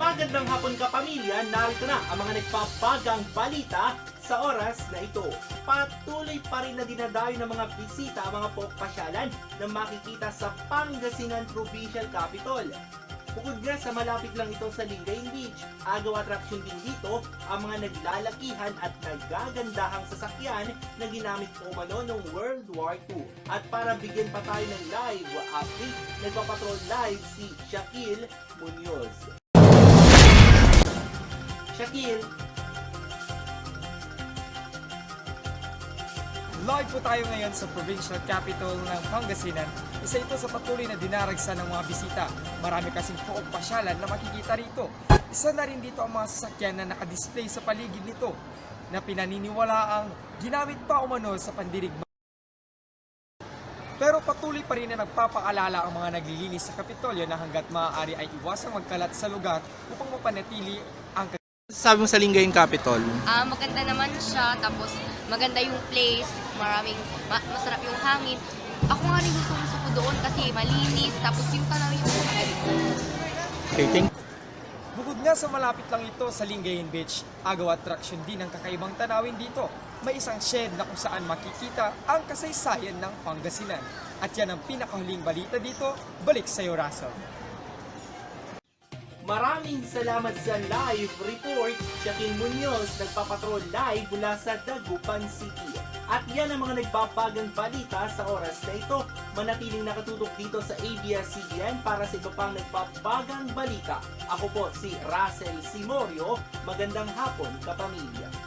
Magandang hapon kapamilya, narito na ang mga nagpapagang balita sa oras na ito. Patuloy pa rin na dinadayo ng mga bisita ang mga pasyalan na makikita sa Pangasinan Provincial Capital. Bukod nga sa malapit lang ito sa Lingayen Beach, agaw attraction din dito ang mga naglalakihan at nagagandahang sasakyan na ginamit umano noong World War II. At para bigyan pa tayo ng live update, nagpapatrol live si Shaquille Munoz. Shaquille. Live po tayo ngayon sa provincial capital ng Pangasinan. Isa ito sa patuloy na dinaragsa ng mga bisita. Marami kasing poong pasyalan na makikita rito. Isa na rin dito ang mga sasakyan na nakadisplay sa paligid nito na pinaniniwalaang ginamit pa umano sa pandirigma. Pero patuloy pa rin na nagpapaalala ang mga naglilinis sa Kapitolyo na hanggat maaari ay iwasang magkalat sa lugar upang mapanatili ang Sabi mo sa Lingayen Capitol? Maganda naman siya, tapos maganda yung place, masarap yung hangin. Ako nga rin gusto ko doon kasi malinis, tapos yung tanawin yung maganda. Okay, thank you. Bukod nga sa malapit lang ito sa Lingayen Beach, agaw attraction din ang kakaibang tanawin dito. May isang shed na kung saan makikita ang kasaysayan ng Pangasinan. At yan ang pinakahuling balita dito, balik sa iyo, Russell. Maraming salamat sa live report. Shaquille Munoz, nagpapatrol live mula sa Dagupan City. At yan ang mga nagbabagang balita sa oras na ito. Manatiling nakatutok dito sa ABS-CBN para sa iba pang nagbabagang balita. Ako po si Russell Simorio. Magandang hapon, kapamilya.